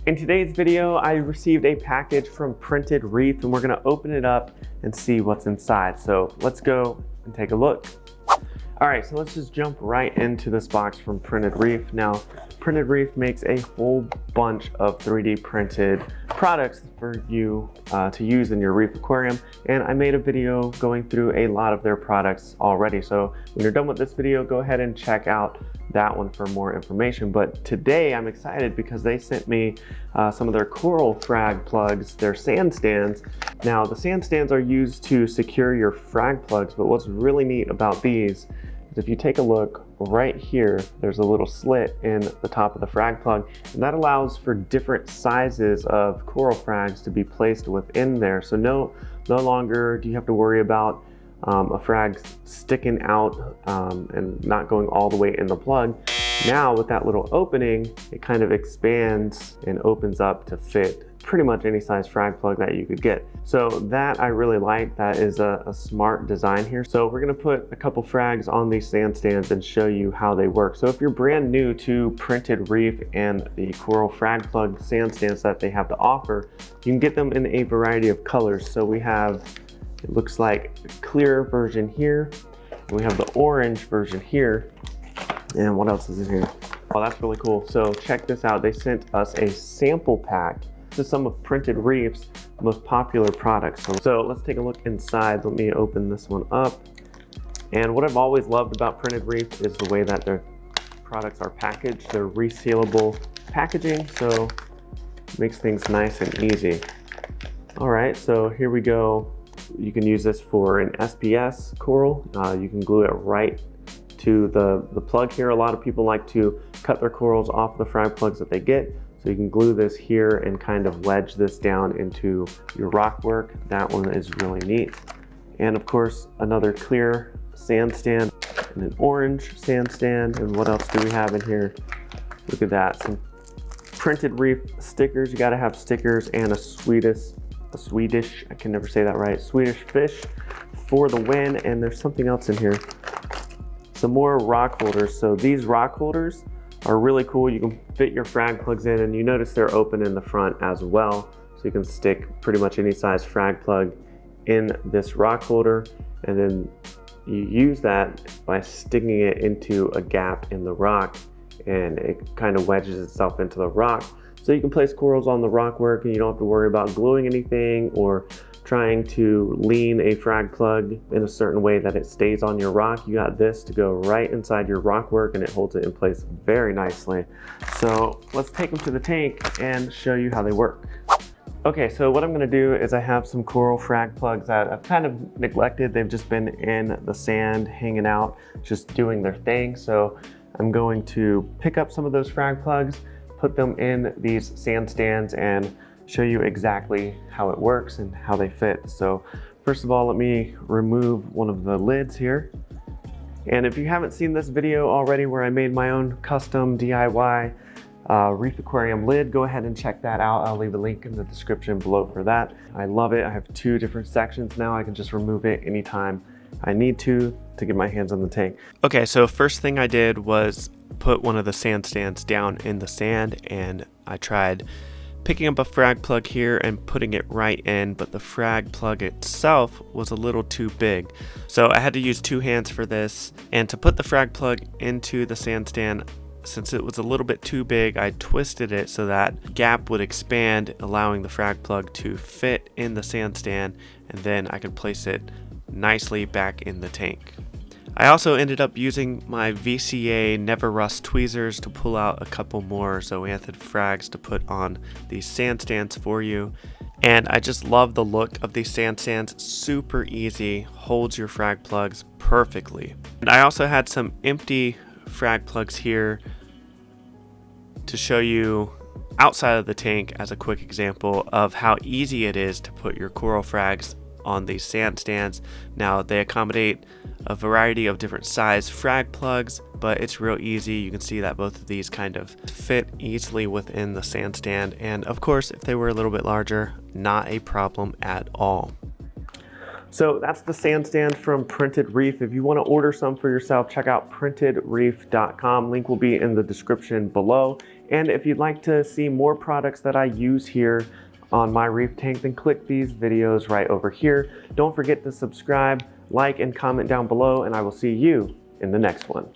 In today's video, I received a package from Printed Reef and we're gonna open it up and see what's inside. So let's go and take a look. All right, so let's just jump right into this box from Printed Reef. Now, Printed Reef makes a whole bunch of 3D printed products for you to use in your reef aquarium. And I made a video going through a lot of their products already. So when you're done with this video, go ahead and check out that one for more information. But today I'm excited because they sent me some of their coral frag plugs, their sand stands. Now the sand stands are used to secure your frag plugs, but what's really neat about these is if you take a look right here, there's a little slit in the top of the frag plug, and that allows for different sizes of coral frags to be placed within there. So no longer do you have to worry about a frag sticking out and not going all the way in the plug. Now with that little opening, it kind of expands and opens up to fit pretty much any size frag plug that you could get. So that I really like. That is a smart design here. So we're gonna put a couple frags on these sand stands and show you how they work. So if you're brand new to Printed Reef and the coral frag plug sand stands that they have to offer, you can get them in a variety of colors. So we have, it looks like a clear version here. We have the orange version here. And what else is in here? Oh, that's really cool. So check this out. They sent us a sample pack to some of Printed Reef's most popular products. So let's take a look inside. Let me open this one up. And what I've always loved about Printed Reef is the way that their products are packaged. They're resealable packaging, so it makes things nice and easy. All right, so here we go. You can use this for an SPS coral. You can glue it right to the plug here. A lot of people like to cut their corals off the frag plugs that they get. So you can glue this here and kind of wedge this down into your rock work. That one is really neat. And of course, another clear sand stand and an orange sand stand. And what else do we have in here? Look at that, some Printed Reef stickers. You gotta have stickers and a Swedish, I can never say that right, Swedish fish for the win. And there's something else in here. Some more rock holders. So these rock holders are really cool. You can fit your frag plugs in, and you notice they're open in the front as well. So you can stick pretty much any size frag plug in this rock holder, and then you use that by sticking it into a gap in the rock, and it kind of wedges itself into the rock. So you can place corals on the rock work and you don't have to worry about gluing anything or trying to lean a frag plug in a certain way that it stays on your rock. You got this to go right inside your rock work and it holds it in place very nicely. So let's take them to the tank and show you how they work. Okay, so what I'm gonna do is I have some coral frag plugs that I've kind of neglected. They've just been in the sand, hanging out, just doing their thing. So I'm going to pick up some of those frag plugs, put them in these sand stands, and show you exactly how it works and how they fit. So first of all, let me remove one of the lids here. And if you haven't seen this video already where I made my own custom DIY reef aquarium lid, go ahead and check that out. I'll leave a link in the description below for that. I love it. I have two different sections now. I can just remove it anytime I need to get my hands on the tank. Okay, so first thing I did was put one of the sand stands down in the sand, and I tried picking up a frag plug here and putting it right in, but the frag plug itself was a little too big. So I had to use two hands for this, and to put the frag plug into the sand stand, since it was a little bit too big, I twisted it so that gap would expand, allowing the frag plug to fit in the sand stand, and then I could place it nicely back in the tank. I also ended up using my VCA Never Rust tweezers to pull out a couple more zoanthid frags to put on these sand stands for you. And I just love the look of these sand stands. Super easy, holds your frag plugs perfectly. And I also had some empty frag plugs here to show you outside of the tank as a quick example of how easy it is to put your coral frags on these sand stands. Now they accommodate a variety of different size frag plugs, but it's real easy. You can see that both of these kind of fit easily within the sand stand, and of course if they were a little bit larger, not a problem at all. So that's the sand stand from Printed Reef. If you want to order some for yourself, check out printedreef.com. Link will be in the description below. And if you'd like to see more products that I use here on my reef tank, then click these videos right over here. Don't forget to subscribe, like, and comment down below, and I will see you in the next one.